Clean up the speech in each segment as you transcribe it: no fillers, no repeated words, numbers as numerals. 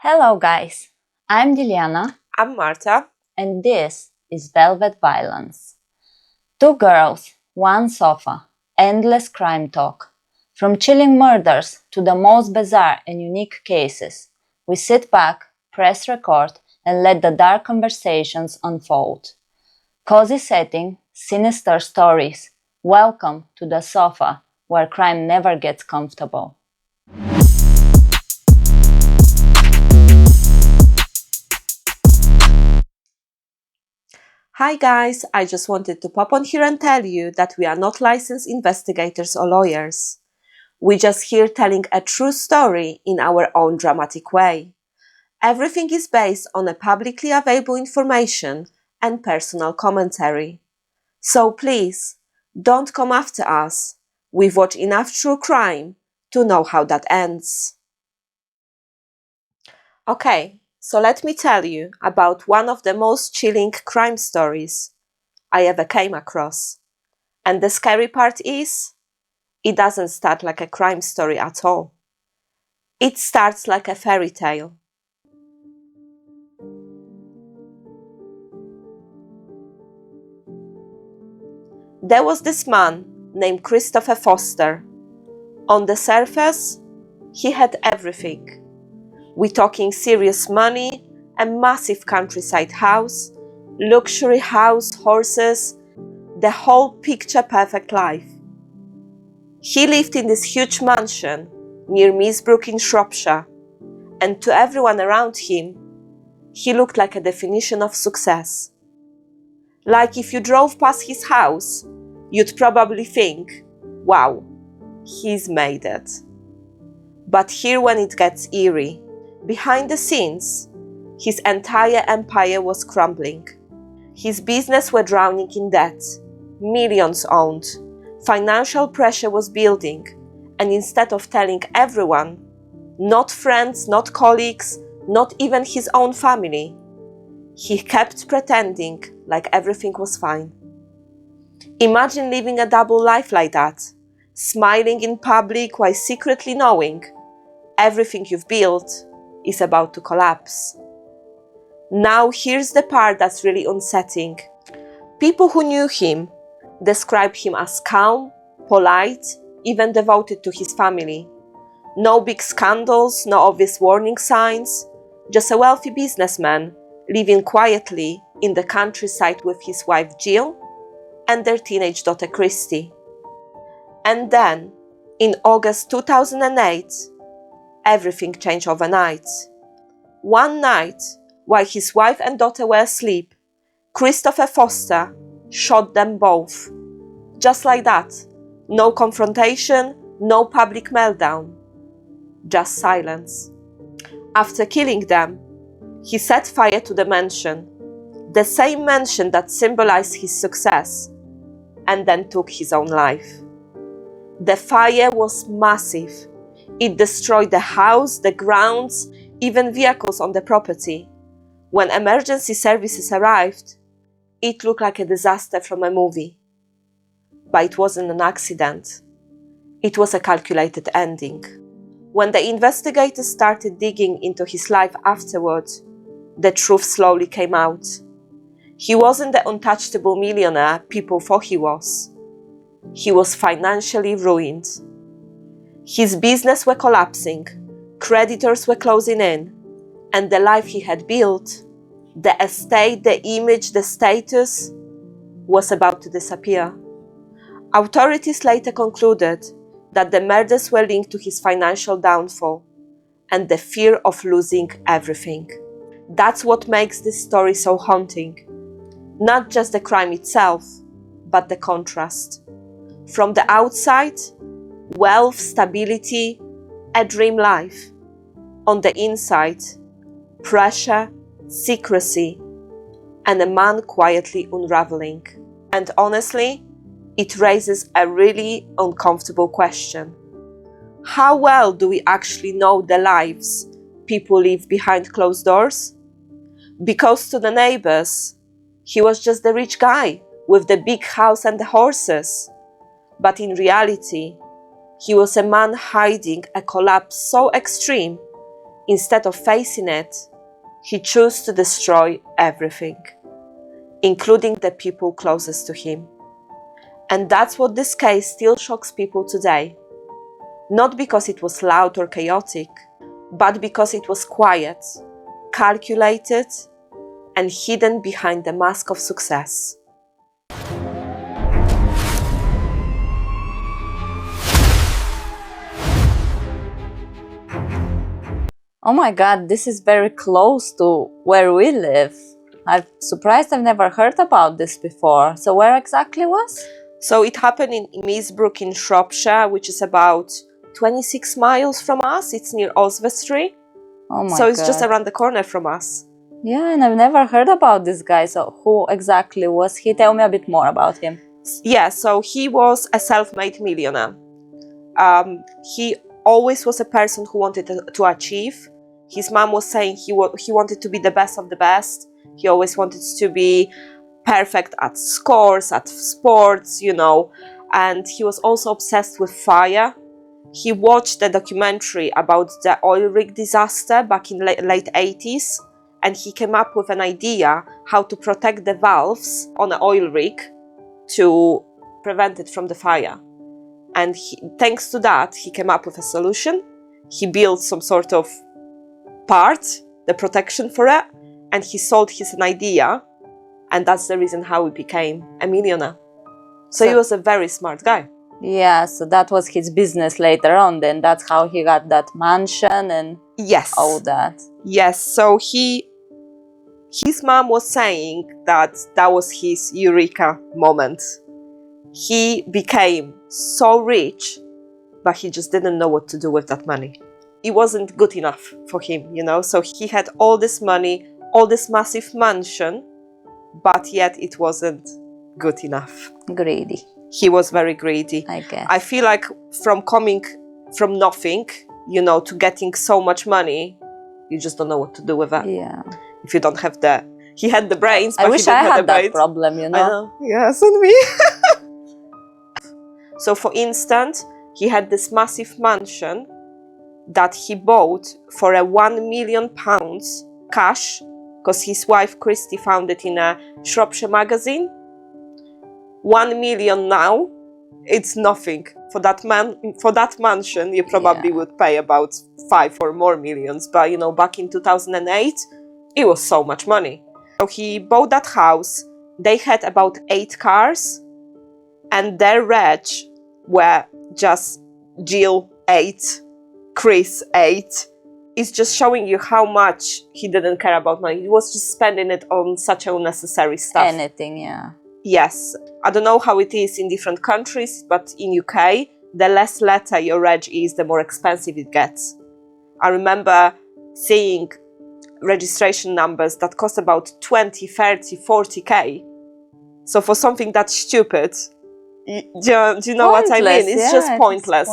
Hello guys, I'm Diliana I'm Marta. and this is Velvet Violence. Two girls, one sofa, endless crime talk. From chilling murders to the most bizarre and unique cases, we sit back, press record and let the dark conversations unfold. Cozy setting, sinister stories. Welcome to the sofa where crime never gets comfortable. Hi guys, I just wanted to pop on here and tell you that we are not licensed investigators or lawyers. We're just here telling a true story in our own dramatic way. Everything is based on a publicly available information and personal commentary. So please, don't come after us. We've watched enough true crime to know how that ends. Okay, so let me tell you about one of the most chilling crime stories I ever came across. And the scary part is, it doesn't start like a crime story at all. It starts like a fairy tale. There was this man named Christopher Foster. On the surface, he had everything. We're talking serious money, a massive countryside house, luxury house, horses, the whole picture-perfect life. He lived in this huge mansion near Misbrook in Shropshire, and to everyone around him, he looked like a definition of success. Like if you drove past his house, you'd probably think, wow, he's made it. But here when it gets eerie, behind the scenes, his entire empire was crumbling. His business were drowning in debt, millions owed, financial pressure was building, and instead of telling everyone, not friends, not colleagues, not even his own family, he kept pretending like everything was fine. Imagine living a double life like that, smiling in public while secretly knowing everything you've built is about to collapse. Now here's the part that's really unsettling. People who knew him described him as calm, polite, even devoted to his family. No big scandals, no obvious warning signs, just a wealthy businessman living quietly in the countryside with his wife Jill and their teenage daughter Christy. And then, in August 2008, everything changed overnight. One night, while his wife and daughter were asleep, Christopher Foster shot them both. Just like that. No confrontation, no public meltdown. Just silence. After killing them, he set fire to the mansion, the same mansion that symbolized his success, and then took his own life. The fire was massive. It destroyed the house, the grounds, even vehicles on the property. When emergency services arrived, it looked like a disaster from a movie. But it wasn't an accident. It was a calculated ending. When the investigators started digging into his life afterward, the truth slowly came out. He wasn't the untouchable millionaire people thought he was. He was financially ruined. His business were collapsing, creditors were closing in, and the life he had built, the estate, the image, the status, was about to disappear. Authorities later concluded that the murders were linked to his financial downfall and the fear of losing everything. That's what makes this story so haunting. Not just the crime itself, but the contrast. From the outside, wealth, stability, a dream life. On the inside, pressure, secrecy, and a man quietly unraveling. And honestly, it raises a really uncomfortable question. How well do we actually know the lives people live behind closed doors? Because to the neighbors, he was just the rich guy with the big house and the horses. But in reality, he was a man hiding a collapse so extreme, instead of facing it, he chose to destroy everything, including the people closest to him. And that's what this case still shocks people today. Not because it was loud or chaotic, but because it was quiet, calculated, and hidden behind the mask of success. Oh my god, this is very close to where we live. I'm surprised I've never heard about this before. So where exactly was? So it happened in Misbrook in Shropshire, which is about 26 miles from us. It's near Osbaston. Oh my god. So it's just around the corner from us. Yeah, and I've never heard about this guy. So who exactly was he? Tell me a bit more about him. Yeah, so he was a self-made millionaire. He always was a person who wanted to achieve. His mom was saying he wanted to be the best of the best. He always wanted to be perfect at scores, at sports, and he was also obsessed with fire. He watched a documentary about the oil rig disaster back in late 80s, and he came up with an idea how to protect the valves on an oil rig to prevent it from the fire. And thanks to that, he came up with a solution. He built some sort of part, the protection for it, and he sold his idea, and that's the reason how he became a millionaire. So he was a very smart guy. Yeah, so that was his business later on then. That's how he got that mansion and all that. Yes, so his mom was saying that was his eureka moment. He became so rich, but he just didn't know what to do with that money. It wasn't good enough for him, so he had all this money, all this massive mansion, but yet it wasn't good enough. Greedy. He was very greedy. I guess. I feel like from coming from nothing, to getting so much money, you just don't know what to do with it. Yeah. If you don't have he had the brains, but I wish he didn't I have had the that brains. problem, I know. Yes, and me. So for instance, he had this massive mansion that he bought for £1 million cash, because his wife Christy found it in a Shropshire magazine. 1 million now, it's nothing. For that mansion, you probably would pay about 5 or more millions. But back in 2008, it was so much money. So he bought that house. They had about 8 cars, and their reg were just Jill 8, Chris 8. It's just showing you how much he didn't care about money. He was just spending it on such unnecessary stuff. Anything, yeah. Yes. I don't know how it is in different countries, but in UK, the less letter your reg is, the more expensive it gets. I remember seeing registration numbers that cost about 20, 30, 40k. So for something that's stupid, do you know what I mean? It's just pointless.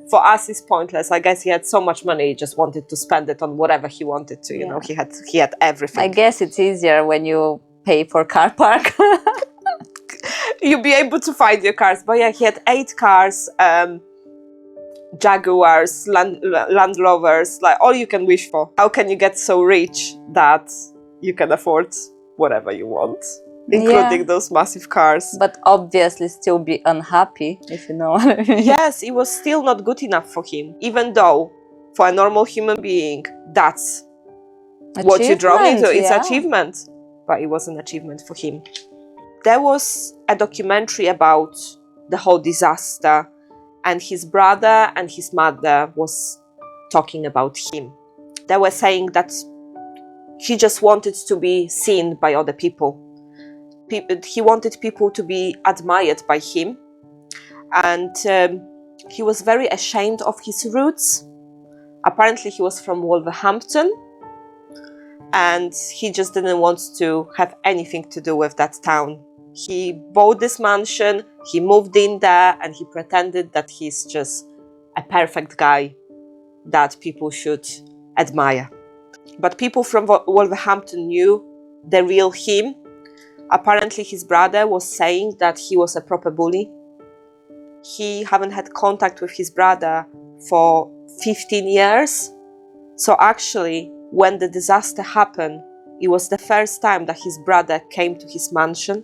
For us, it's pointless. I guess he had so much money, he just wanted to spend it on whatever he wanted to. He had everything. I guess it's easier when you pay for car park. You'll be able to find your cars. But yeah, he had 8 cars, Jaguars, Land Rovers, like all you can wish for. How can you get so rich that you can afford whatever you want? Including those massive cars. But obviously still be unhappy, if you know what I mean. Yes, it was still not good enough for him. Even though, for a normal human being, that's what you draw into. It's achievement. But it was an achievement for him. There was a documentary about the whole disaster, and his brother and his mother was talking about him. They were saying that he just wanted to be seen by other people. He wanted people to be admired by him, and he was very ashamed of his roots. Apparently he was from Wolverhampton, and he just didn't want to have anything to do with that town. He bought this mansion, he moved in there, and he pretended that he's just a perfect guy that people should admire. But people from Wolverhampton knew the real him. Apparently his brother was saying that he was a proper bully. He haven't had contact with his brother for 15 years. So actually, when the disaster happened, it was the first time that his brother came to his mansion.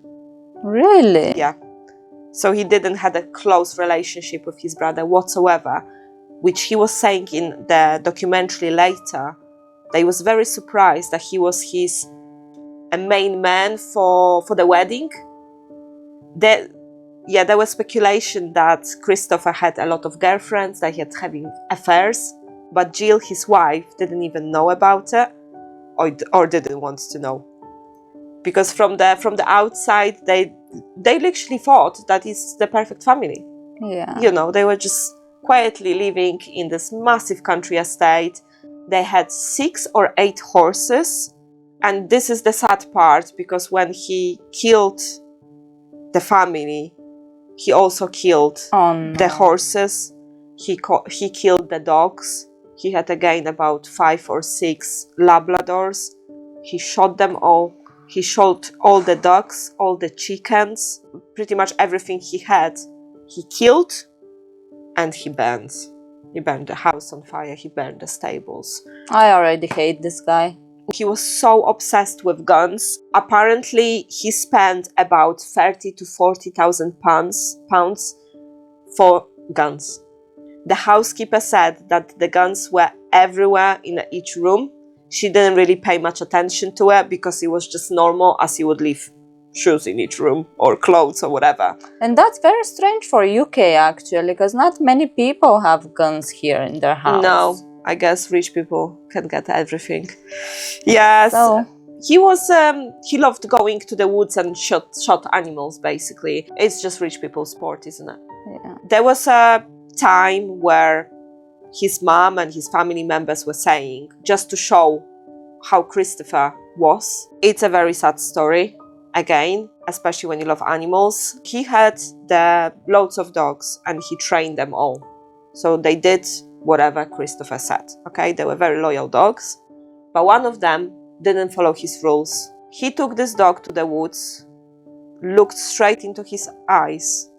Really? Yeah. So he didn't have a close relationship with his brother whatsoever, which he was saying in the documentary later. They was very surprised that he was a main man for the wedding. There was speculation that Christopher had a lot of girlfriends, that he had having affairs, but Jill, his wife, didn't even know about it, or didn't want to know, because from the outside they literally thought that it's the perfect family. Yeah. You know, they were just quietly living in this massive country estate. They had 6 or 8 horses, and this is the sad part, because when he killed the family, he also killed the horses. He killed the dogs. He had again about 5 or 6 Labradors. He shot them all. He shot all the ducks, all the chickens, pretty much everything he had. He killed and he burned. He burned the house on fire. He burned the stables. I already hate this guy. He was so obsessed with guns. Apparently, he spent about 30 to 40,000 pounds for guns. The housekeeper said that the guns were everywhere in each room. She didn't really pay much attention to it because it was just normal, as you would leave shoes in each room or clothes or whatever. And that's very strange for UK actually, because not many people have guns here in their house. No, I guess rich people can get everything. Yes. So he was he loved going to the woods and shot animals, basically. It's just rich people's sport, isn't it? yeah. There was a time where his mom and his family members were saying, just to show how Christopher was. It's a very sad story, again, especially when you love animals. He had loads of dogs and he trained them all. So they did whatever Christopher said, okay? They were very loyal dogs, but one of them didn't follow his rules. He took this dog to the woods, looked straight into his eyes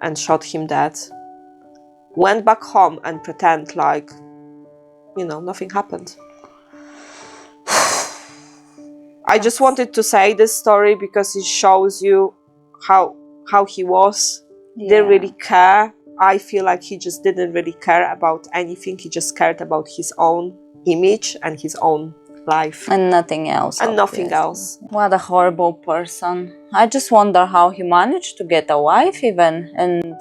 and shot him dead. Went back home and pretend like, nothing happened. I just wanted to say this story because it shows you how he was. Didn't really care. I feel like he just didn't really care about anything. He just cared about his own image and his own life. And nothing else. And nothing else. What a horrible person. I just wonder how he managed to get a wife even. And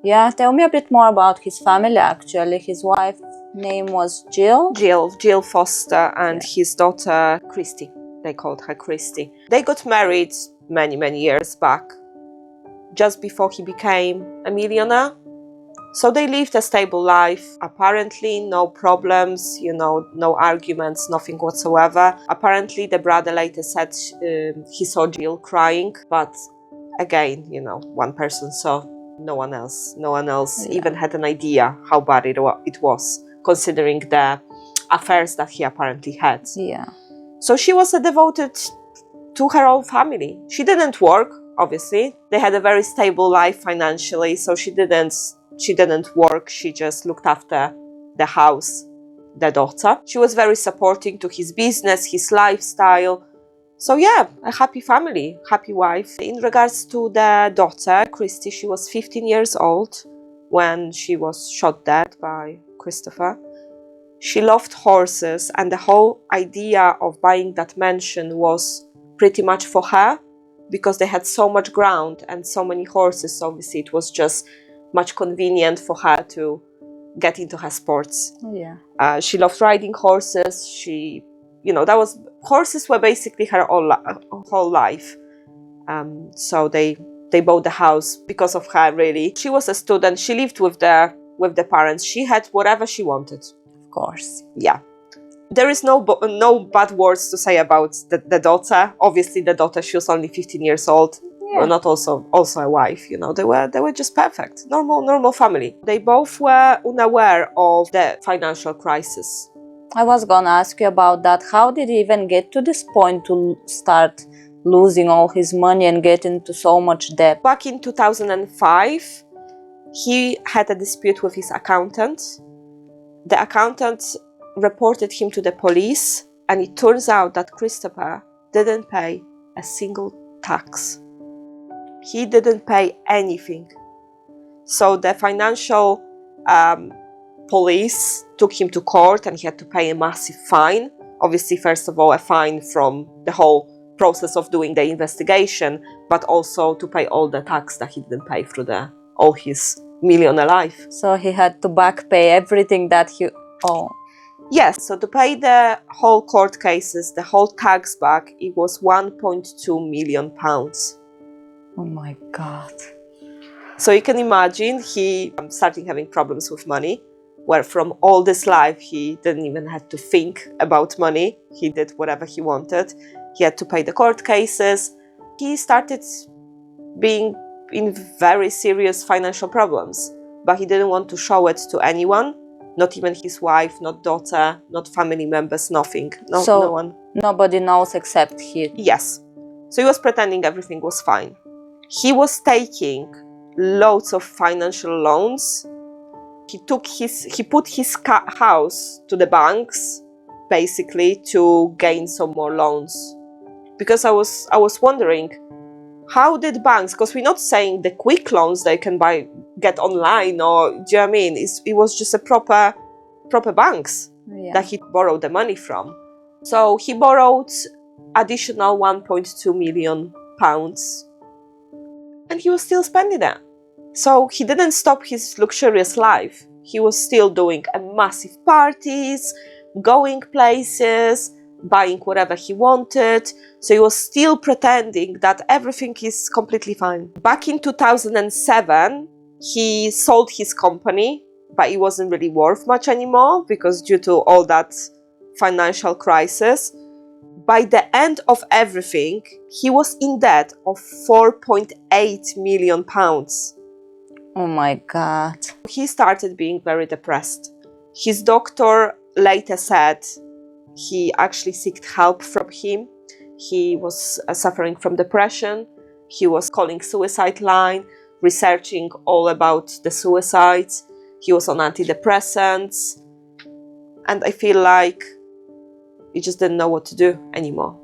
yeah, tell me a bit more about his family actually. His wife name was Jill? Jill Foster, and his daughter Christy. They called her Christy. They got married many, many years back, just before he became a millionaire. So they lived a stable life. Apparently, no problems, no arguments, nothing whatsoever. Apparently, the brother later said he saw Jill crying, but again, one person saw, no one else. No one else even had an idea how bad it was, considering the affairs that he apparently had. Yeah. So she was devoted to her own family. She didn't work, obviously. They had a very stable life financially, so she didn't work. She just looked after the house, the daughter. She was very supporting to his business, his lifestyle. So yeah, a happy family, happy wife. In regards to the daughter, Christy, she was 15 years old when she was shot dead by Christopher. She loved horses, and the whole idea of buying that mansion was pretty much for her, because they had so much ground and so many horses. Obviously, it was just much convenient for her to get into her sports. Yeah. She loved riding horses. Horses were basically her whole life. So they bought the house because of her, really. She was a student. She lived with the parents. She had whatever she wanted. Of course. Yeah. There is no bad words to say about the daughter. Obviously, the daughter, she was only 15 years old. Yeah. Well, not also a wife. They were just perfect. Normal family. They both were unaware of the financial crisis. I was gonna ask you about that. How did he even get to this point to start losing all his money and get into so much debt? Back in 2005, he had a dispute with his accountant. The accountant reported him to the police, and it turns out that Christopher didn't pay a single tax. He didn't pay anything. So the financial police took him to court, and he had to pay a massive fine. Obviously, first of all, a fine from the whole process of doing the investigation, but also to pay all the tax that he didn't pay through all his millionaire life. So he had to back pay everything that he owed. Yes, so to pay the whole court cases, the whole tax back, it was £1.2 million. Oh my God. So you can imagine he started having problems with money, where from all this life he didn't even have to think about money. He did whatever he wanted. He had to pay the court cases. He started being in very serious financial problems, but he didn't want to show it to anyone, not even his wife, not daughter, not family members, nothing. No one. Nobody knows except he. Yes. So he was pretending everything was fine. He was taking loads of financial loans. He put his house to the banks, basically, to gain some more loans. Because I was wondering, how did banks, because we're not saying the quick loans they can get online, or do you know what I mean? It was just a proper banks that he borrowed the money from. So he borrowed additional £1.2 million, and he was still spending that. So he didn't stop his luxurious life. He was still doing massive parties, going places, buying whatever he wanted. So he was still pretending that everything is completely fine. Back in 2007, he sold his company, but it wasn't really worth much anymore because due to all that financial crisis. By the end of everything, he was in debt of £4.8 million. Oh my God. He started being very depressed. His doctor later said he actually sought help from him. He was suffering from depression. He was calling suicide line, researching all about the suicides. He was on antidepressants. And I feel like he just didn't know what to do anymore.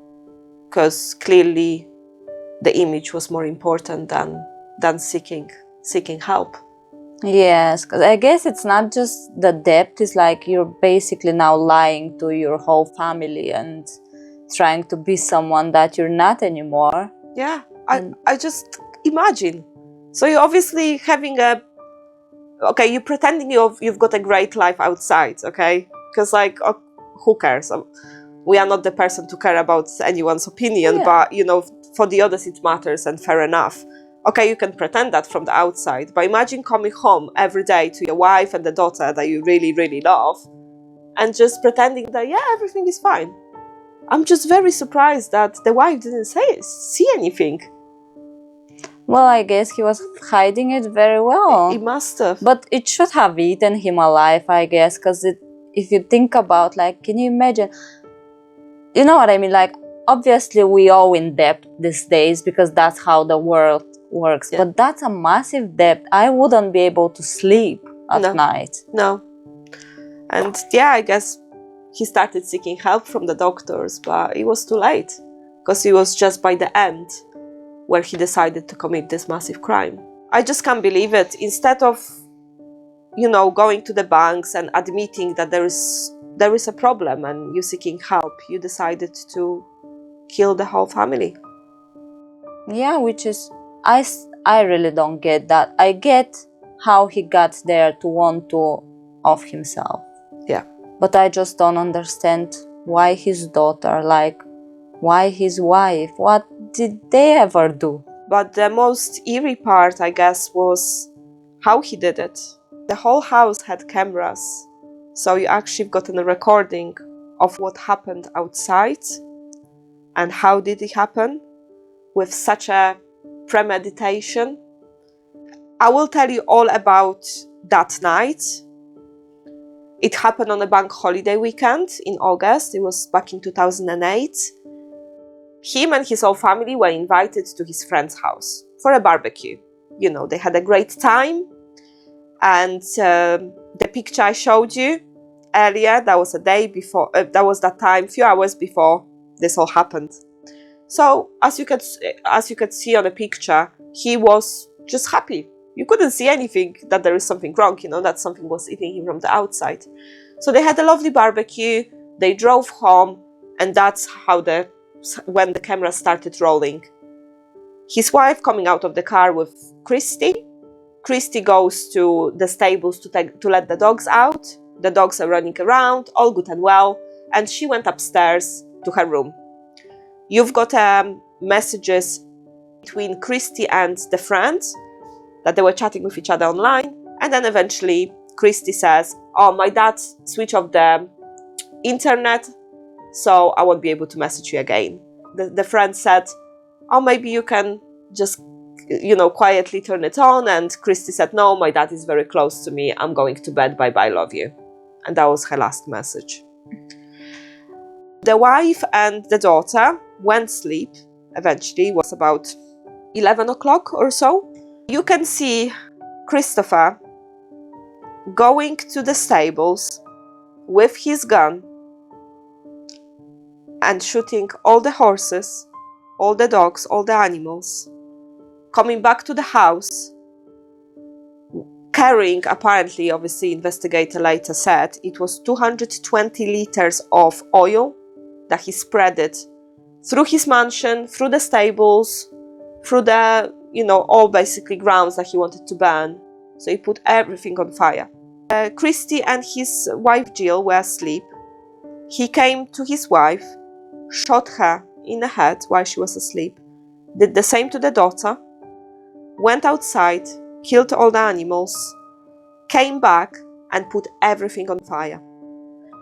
Because clearly the image was more important than seeking help. Yes, because I guess it's not just the debt, it's like you're basically now lying to your whole family and trying to be someone that you're not anymore. Yeah, I just imagine. So you're obviously having you're pretending you've got a great life outside, okay? Because who cares? We are not the person to care about anyone's opinion, but for the others it matters, and fair enough. Okay, you can pretend that from the outside, but imagine coming home every day to your wife and the daughter that you really, really love, and just pretending that, everything is fine. I'm just very surprised that the wife didn't see anything. Well, I guess he was hiding it very well. He must have. But it should have eaten him alive, I guess, because if you think about, can you imagine? You know what I mean? Obviously we owe in debt these days because that's how the world works. Yeah. But that's a massive debt. I wouldn't be able to sleep at night. No. And I guess he started seeking help from the doctors, but it was too late because it was just by the end where he decided to commit this massive crime. I just can't believe it. Instead of, going to the banks and admitting that there is a problem and you seeking help, you decided to kill the whole family. Yeah, which is, I really don't get that. I get how he got there to want to off himself. Yeah. But I just don't understand why his daughter, why his wife, what did they ever do? But the most eerie part, I guess, was how he did it. The whole house had cameras. So you actually gotten a recording of what happened outside and how did it happen with such a premeditation. I will tell you all about that night. It happened on a bank holiday weekend in August. It was back in 2008. Him and his whole family were invited to his friend's house for a barbecue. They had a great time. And the picture I showed you, earlier. That was a day before, that was that time, few hours before this all happened. So as you could see on the picture, he was just happy. You couldn't see anything that there is something wrong, that something was eating him from the outside. So they had a lovely barbecue, they drove home, and that's how when the camera started rolling. His wife coming out of the car with Christy. Christy goes to the stables to let the dogs out. The dogs are running around, all good and well, and she went upstairs to her room. You've got messages between Christy and the friends that they were chatting with each other online, and then eventually Christy says, "Oh, my dad switched off the internet, so I won't be able to message you again." The friend said, "Oh, maybe you can just quietly turn it on," and Christy said, "No, my dad is very close to me, I'm going to bed, bye bye, love you." And that was her last message. The wife and the daughter went sleep. Eventually, it was about 11 o'clock or so. You can see Christopher going to the stables with his gun and shooting all the horses, all the dogs, all the animals, coming back to the house, carrying, apparently, obviously, investigator later said, it was 220 liters of oil that he spread it through his mansion, through the stables, through the, all basically grounds that he wanted to burn. So he put everything on fire. Christy and his wife Jill were asleep. He came to his wife, shot her in the head while she was asleep, did the same to the daughter, went outside, killed all the animals, came back and put everything on fire.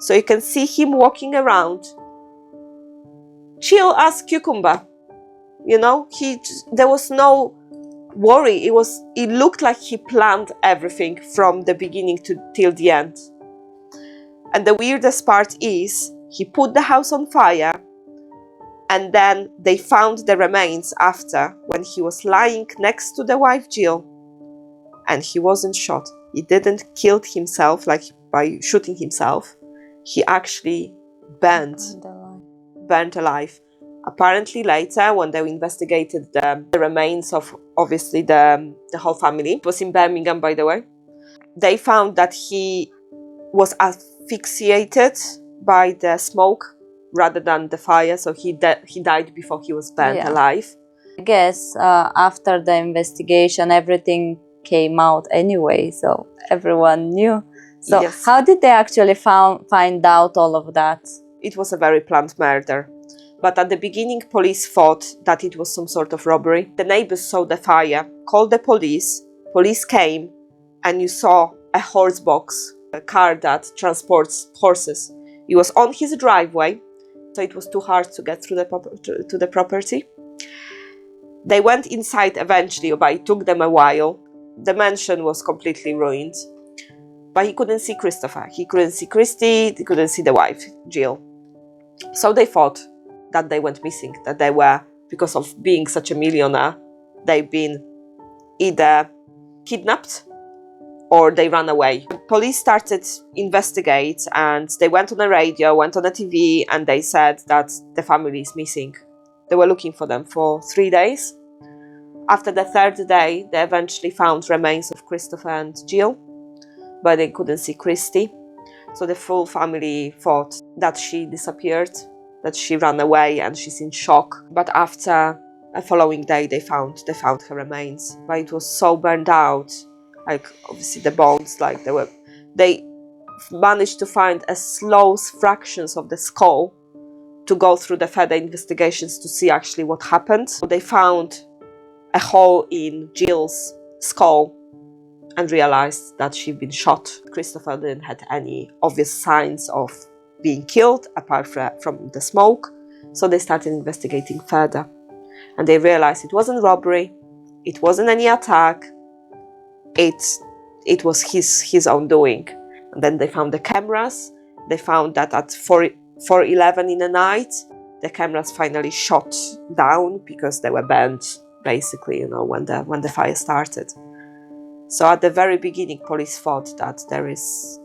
So you can see him walking around, chill as cucumber. There was no worry. It looked like he planned everything from the beginning till the end. And the weirdest part is, he put the house on fire, and then they found the remains after, when he was lying next to the wife Jill, and he wasn't shot. He didn't kill himself like by shooting himself. He actually burnt alive. Apparently later, when they investigated the remains of, obviously, the whole family, it was in Birmingham, by the way, they found that he was asphyxiated by the smoke rather than the fire, so he died before he was burnt alive. I guess after the investigation, everything came out anyway, so everyone knew. So yes. How did they actually find out all of that? It was a very planned murder. But at the beginning, police thought that it was some sort of robbery. The neighbors saw the fire, called the police. Police came, and you saw a horse box, a car that transports horses. It was on his driveway, so it was too hard to get through to the property. They went inside eventually, but it took them a while. The mansion was completely ruined. But he couldn't see Christopher. He couldn't see Christy. He couldn't see the wife, Jill. So they thought that they went missing, that they were, because of being such a millionaire, they've been either kidnapped or they ran away. Police started investigate, and they went on the radio, went on the TV, and they said that the family is missing. They were looking for them for 3 days. After the third day, they eventually found remains of Christopher and Jill, but they couldn't see Christy. So the full family thought that she disappeared, that she ran away, and she's in shock. But after a following day, they found her remains. But it was so burned out, like obviously the bones, like they managed to find a slow fractions of the skull to go through the further investigations to see actually what happened. So they found a hole in Jill's skull and realized that she'd been shot. Christopher didn't have any obvious signs of being killed apart from the smoke, so they started investigating further, and they realized it wasn't robbery, it wasn't any attack, it was his own doing. And then they found the cameras. They found that at 4:11 in the night, the cameras finally shut down because they were burnt, basically, when the fire started. So at the very beginning, police thought that there is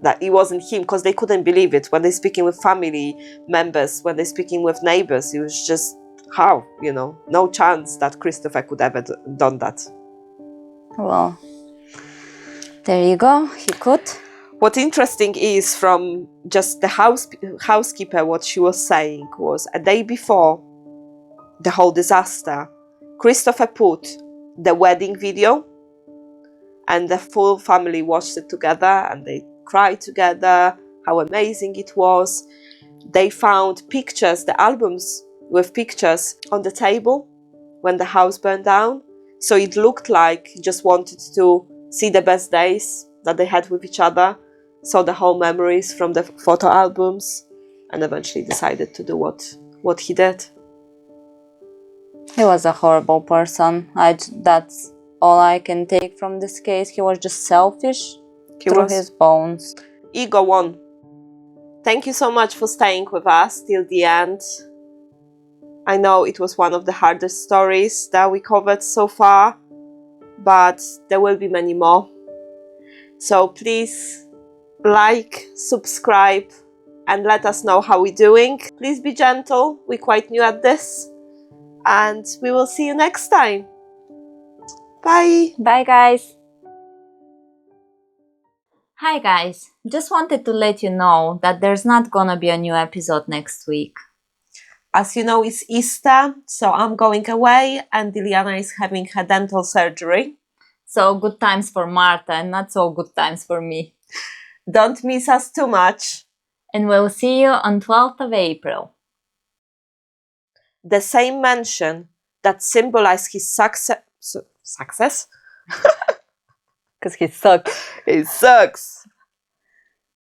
that it wasn't him, because they couldn't believe it when they're speaking with family members, when they're speaking with neighbors. It was just, how, no chance that Christopher could ever done that. Well, there you go, he could. What interesting is, from just the housekeeper, what she was saying was, a day before the whole disaster, Christopher put the wedding video, and the full family watched it together, and they cried together, how amazing it was. They found pictures, the albums with pictures on the table when the house burned down. So it looked like he just wanted to see the best days that they had with each other, saw the whole memories from the photo albums, and eventually decided to do what he did. He was a horrible person. That's all I can take from this case. He was just selfish through his bones. Ego won. Thank you so much for staying with us till the end. I know it was one of the hardest stories that we covered so far, but there will be many more. So please like, subscribe, and let us know how we're doing. Please be gentle. We're quite new at this. And we will see you next time. Bye. Bye, guys. Hi, guys. Just wanted to let you know that there's not gonna be a new episode next week. As you know, it's Easter, so I'm going away, and Diliana is having her dental surgery. So good times for Marta and not so good times for me. Don't miss us too much. And we'll see you on 12th of April. The same mansion that symbolized his success? Because he sucks. He sucks.